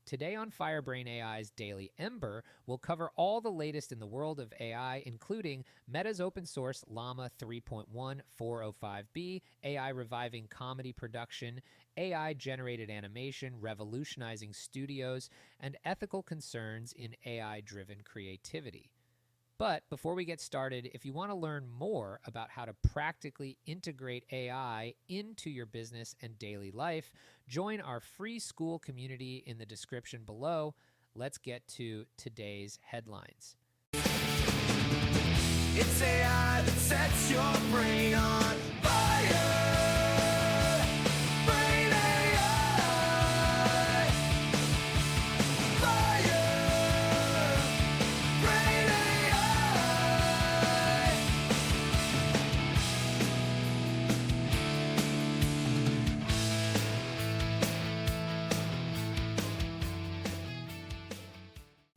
Today on FireBrain AI's Daily Ember, we'll cover all the latest in the world of AI, including Meta's open source Llama 3.1 405B, AI reviving comedy production, AI-generated animation revolutionizing studios, and ethical concerns in AI-driven creativity. But before we get started, if you want to learn more about how to practically integrate AI into your business and daily life, join our free school community in the description below. Let's get to today's headlines. It's AI that sets your brain on fire. Brain AI. Fire. Brain AI.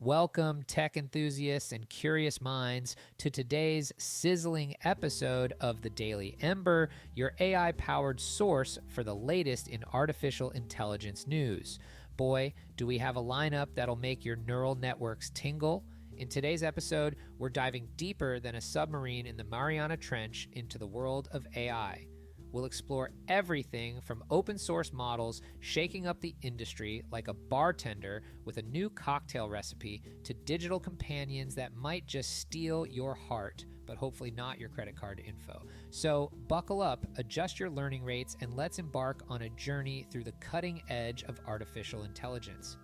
Welcome, tech enthusiasts and curious minds, to today's sizzling episode of the Daily Ember, your AI-powered source for the latest in artificial intelligence news. Boy, do we have a lineup that'll make your neural networks tingle. In today's episode, we're diving deeper than a submarine in the Mariana Trench into the world of AI. We'll explore everything from open source models shaking up the industry like a bartender with a new cocktail recipe to digital companions that might just steal your heart, but hopefully not your credit card info. So buckle up, adjust your learning rates, and let's embark on a journey through the cutting edge of artificial intelligence.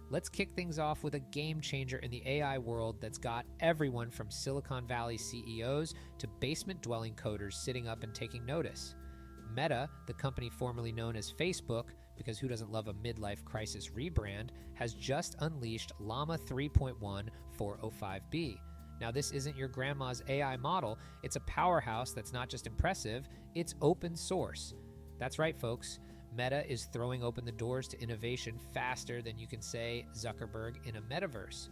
Let's kick things off with a game changer in the AI world that's got everyone from Silicon Valley CEOs to basement-dwelling coders sitting up and taking notice. Meta, the company formerly known as Facebook, because who doesn't love a midlife crisis rebrand, has just unleashed Llama 3.1 405B. Now, this isn't your grandma's AI model. It's a powerhouse that's not just impressive, it's open source. That's right, folks. Meta is throwing open the doors to innovation faster than you can say Zuckerberg in a metaverse.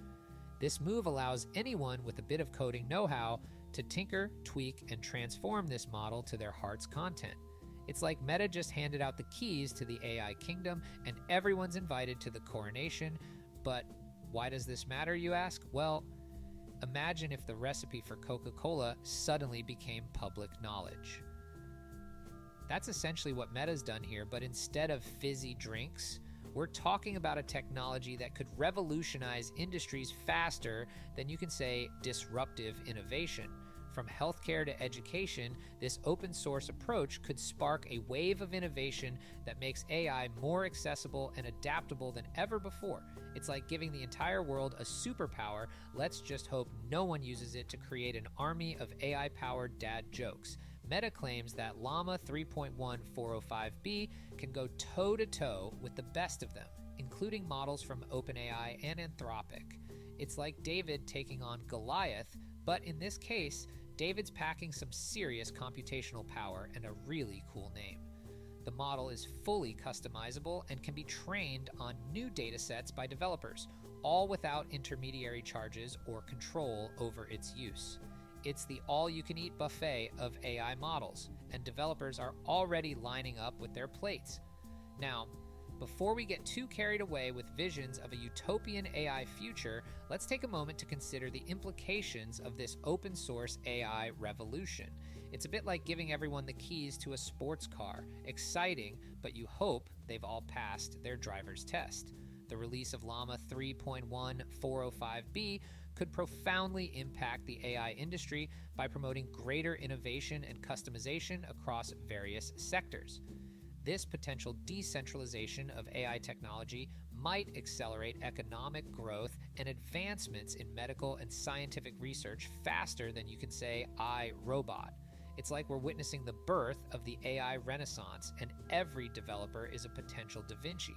This move allows anyone with a bit of coding know-how to tinker, tweak, and transform this model to their heart's content. It's like Meta just handed out the keys to the AI kingdom and everyone's invited to the coronation. But why does this matter, you ask? Well, imagine if the recipe for Coca-Cola suddenly became public knowledge. That's essentially what Meta's done here, but instead of fizzy drinks, we're talking about a technology that could revolutionize industries faster than you can say disruptive innovation. From healthcare to education, this open source approach could spark a wave of innovation that makes AI more accessible and adaptable than ever before. It's like giving the entire world a superpower. Let's just hope no one uses it to create an army of AI-powered dad jokes. Meta claims that Llama 3.1 405B can go toe-to-toe with the best of them, including models from OpenAI and Anthropic. It's like David taking on Goliath, but in this case, David's packing some serious computational power and a really cool name. The model is fully customizable and can be trained on new datasets by developers, all without intermediary charges or control over its use. It's the all-you-can-eat buffet of AI models, and developers are already lining up with their plates. Now, before we get too carried away with visions of a utopian AI future, let's take a moment to consider the implications of this open-source AI revolution. It's a bit like giving everyone the keys to a sports car. Exciting, but you hope they've all passed their driver's test. The release of Llama 3.1 405B could profoundly impact the AI industry by promoting greater innovation and customization across various sectors. This potential decentralization of AI technology might accelerate economic growth and advancements in medical and scientific research faster than you can say iRobot. It's like we're witnessing the birth of the AI renaissance, and every developer is a potential Da Vinci.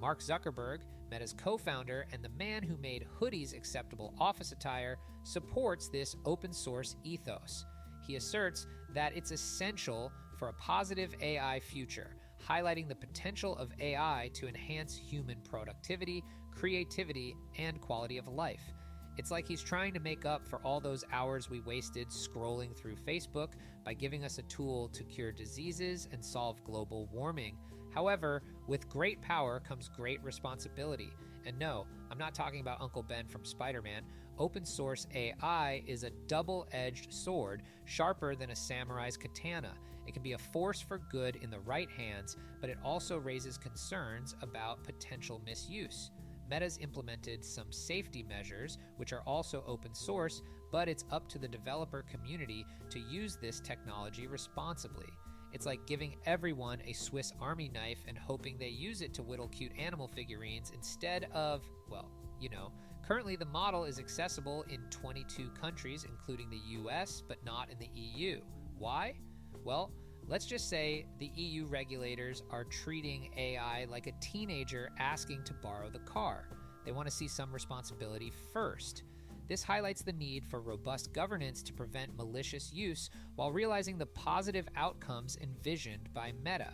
Mark Zuckerberg, Meta's co-founder and the man who made hoodies acceptable office attire, supports this open source ethos. He asserts that it's essential for a positive AI future, highlighting the potential of AI to enhance human productivity, creativity, and quality of life. It's like he's trying to make up for all those hours we wasted scrolling through Facebook by giving us a tool to cure diseases and solve global warming. However, with great power comes great responsibility. And no, I'm not talking about Uncle Ben from Spider-Man. Open source AI is a double-edged sword, sharper than a samurai's katana. It can be a force for good in the right hands, but it also raises concerns about potential misuse. Meta's implemented some safety measures, which are also open source, but it's up to the developer community to use this technology responsibly. It's like giving everyone a Swiss Army knife and hoping they use it to whittle cute animal figurines instead of, well, currently the model is accessible in 22 countries, including the US, but not in the EU. Why? Well, let's just say the EU regulators are treating AI like a teenager asking to borrow the car. They want to see some responsibility first. This highlights the need for robust governance to prevent malicious use while realizing the positive outcomes envisioned by Meta.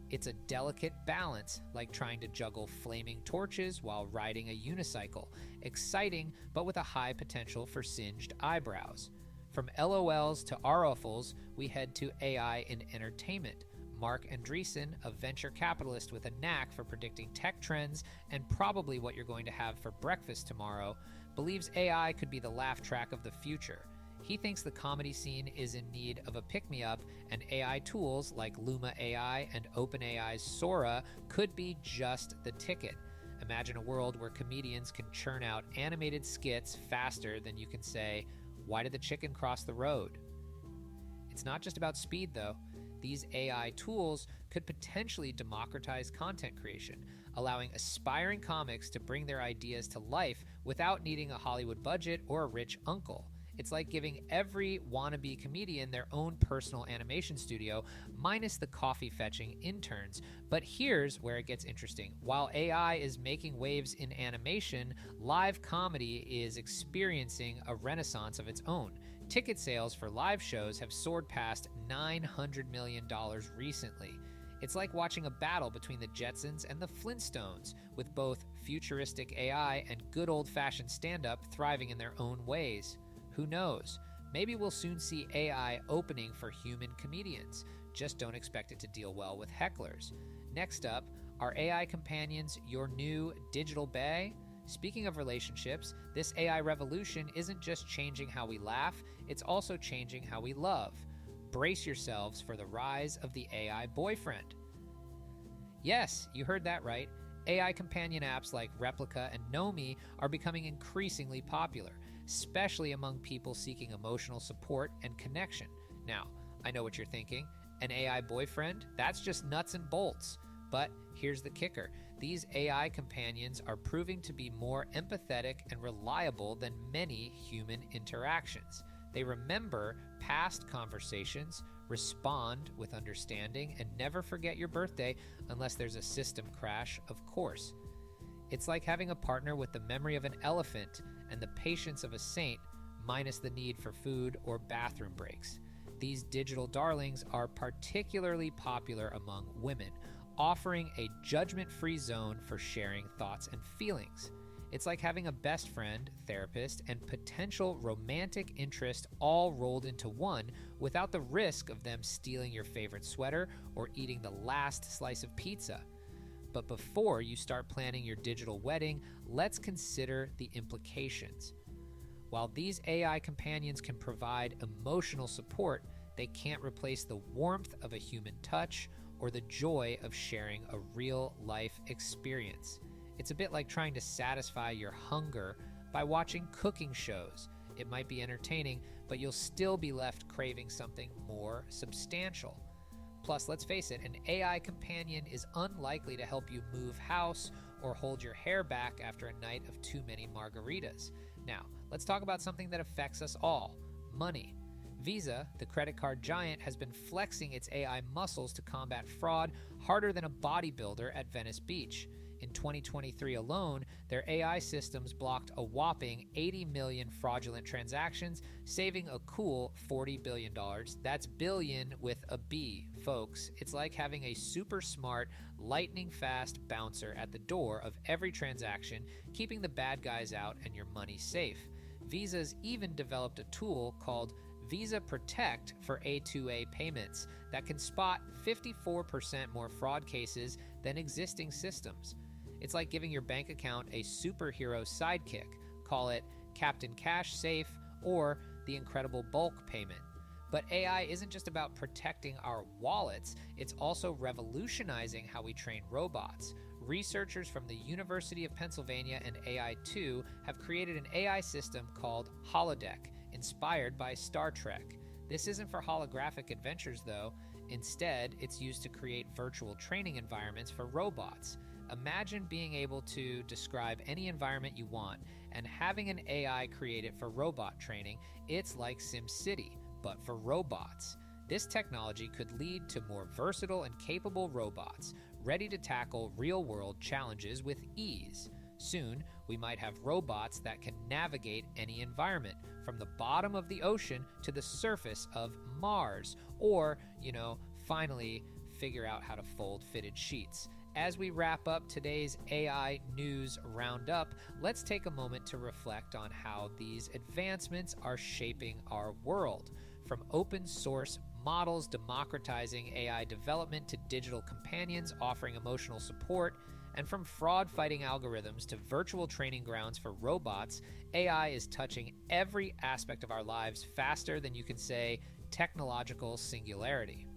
It's a delicate balance, like trying to juggle flaming torches while riding a unicycle. Exciting, but with a high potential for singed eyebrows. From LOLs to ROFLs, we head to AI in entertainment. Mark Andreessen, a venture capitalist with a knack for predicting tech trends and probably what you're going to have for breakfast tomorrow, believes AI could be the laugh track of the future. He thinks the comedy scene is in need of a pick-me-up, and AI tools like Llama AI and OpenAI's Sora could be just the ticket. Imagine a world where comedians can churn out animated skits faster than you can say, "Why did the chicken cross the road?" It's not just about speed, though. These AI tools could potentially democratize content creation, allowing aspiring comics to bring their ideas to life without needing a Hollywood budget or a rich uncle. It's like giving every wannabe comedian their own personal animation studio, minus the coffee-fetching interns. But here's where it gets interesting. While AI is making waves in animation, live comedy is experiencing a renaissance of its own. Ticket sales for live shows have soared past $900 million recently. It's like watching a battle between the Jetsons and the Flintstones, with both futuristic AI and good old-fashioned stand-up thriving in their own ways. Who knows? Maybe we'll soon see AI opening for human comedians. Just don't expect it to deal well with hecklers. Next up, are AI companions your new digital bae? Speaking of relationships, this AI revolution isn't just changing how we laugh, it's also changing how we love. Brace yourselves for the rise of the AI boyfriend. Yes, you heard that right. AI companion apps like Replica and Nomi are becoming increasingly popular, especially among people seeking emotional support and connection. Now, I know what you're thinking. An AI boyfriend? That's just nuts and bolts. But here's the kicker. These AI companions are proving to be more empathetic and reliable than many human interactions. They remember past conversations, respond with understanding, and never forget your birthday unless there's a system crash, of course. It's like having a partner with the memory of an elephant and the patience of a saint, minus the need for food or bathroom breaks. These digital darlings are particularly popular among women, offering a judgment-free zone for sharing thoughts and feelings. It's like having a best friend, therapist, and potential romantic interest all rolled into one without the risk of them stealing your favorite sweater or eating the last slice of pizza. But before you start planning your digital wedding, let's consider the implications. While these AI companions can provide emotional support, they can't replace the warmth of a human touch or the joy of sharing a real-life experience. It's a bit like trying to satisfy your hunger by watching cooking shows. It might be entertaining, but you'll still be left craving something more substantial. Plus, let's face it, an AI companion is unlikely to help you move house or hold your hair back after a night of too many margaritas. Now, let's talk about something that affects us all: money. Visa, the credit card giant, has been flexing its AI muscles to combat fraud harder than a bodybuilder at Venice Beach. In 2023 alone, their AI systems blocked a whopping 80 million fraudulent transactions, saving a cool $40 billion. That's billion with a B, folks. It's like having a super smart, lightning-fast bouncer at the door of every transaction, keeping the bad guys out and your money safe. Visa's even developed a tool called Visa Protect for A2A payments that can spot 54% more fraud cases than existing systems. It's like giving your bank account a superhero sidekick. Call it Captain Cash Safe or the Incredible Bulk Payment. But AI isn't just about protecting our wallets, it's also revolutionizing how we train robots. Researchers from the University of Pennsylvania and AI2 have created an AI system called Holodeck, inspired by Star Trek. This isn't for holographic adventures, though. Instead, it's used to create virtual training environments for robots. Imagine being able to describe any environment you want and having an AI create it for robot training. It's like SimCity, but for robots. This technology could lead to more versatile and capable robots, ready to tackle real-world challenges with ease. Soon, we might have robots that can navigate any environment, from the bottom of the ocean to the surface of Mars, or, finally figure out how to fold fitted sheets. As we wrap up today's AI News Roundup, let's take a moment to reflect on how these advancements are shaping our world. From open source models democratizing AI development to digital companions offering emotional support, and from fraud-fighting algorithms to virtual training grounds for robots, AI is touching every aspect of our lives faster than you can say technological singularity.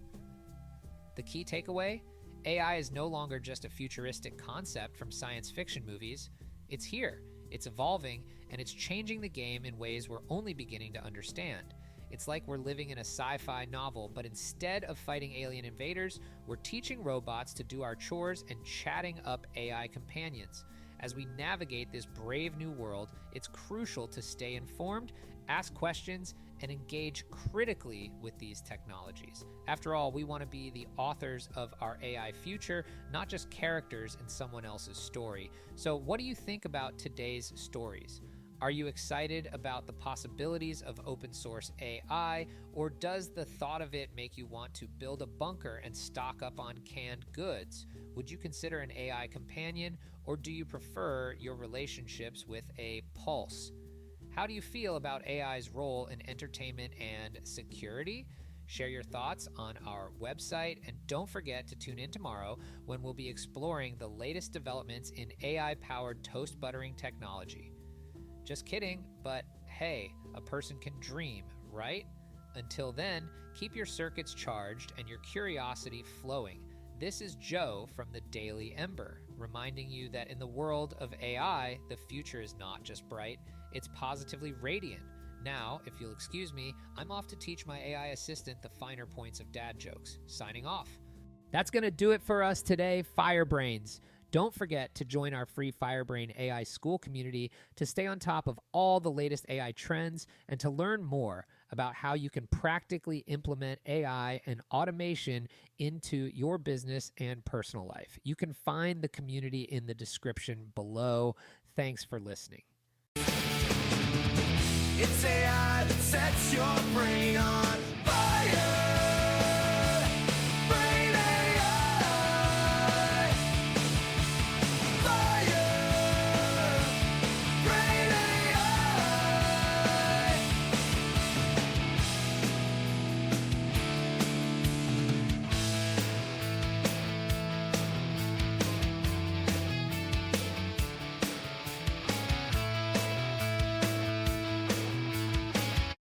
The key takeaway? AI is no longer just a futuristic concept from science fiction movies. It's here, it's evolving, and it's changing the game in ways we're only beginning to understand. It's like we're living in a sci-fi novel, but instead of fighting alien invaders, we're teaching robots to do our chores and chatting up AI companions. As we navigate this brave new world, it's crucial to stay informed, ask questions, and engage critically with these technologies. After all, we want to be the authors of our AI future, not just characters in someone else's story. So what do you think about today's stories? Are you excited about the possibilities of open source AI, or does the thought of it make you want to build a bunker and stock up on canned goods? Would you consider an AI companion, or do you prefer your relationships with a pulse? How do you feel about AI's role in entertainment and security? Share your thoughts on our website, and don't forget to tune in tomorrow when we'll be exploring the latest developments in AI-powered toast buttering technology. Just kidding, but hey, a person can dream, right? Until then, keep your circuits charged and your curiosity flowing. This is Joe from the Daily Ember, reminding you that in the world of AI, the future is not just bright, it's positively radiant. Now, if you'll excuse me, I'm off to teach my AI assistant the finer points of dad jokes. Signing off. That's going to do it for us today, Firebrains. Don't forget to join our free FireBrain AI school community to stay on top of all the latest AI trends and to learn more about how you can practically implement AI and automation into your business and personal life. You can find the community in the description below. Thanks for listening. It's AI that sets your brain on fire.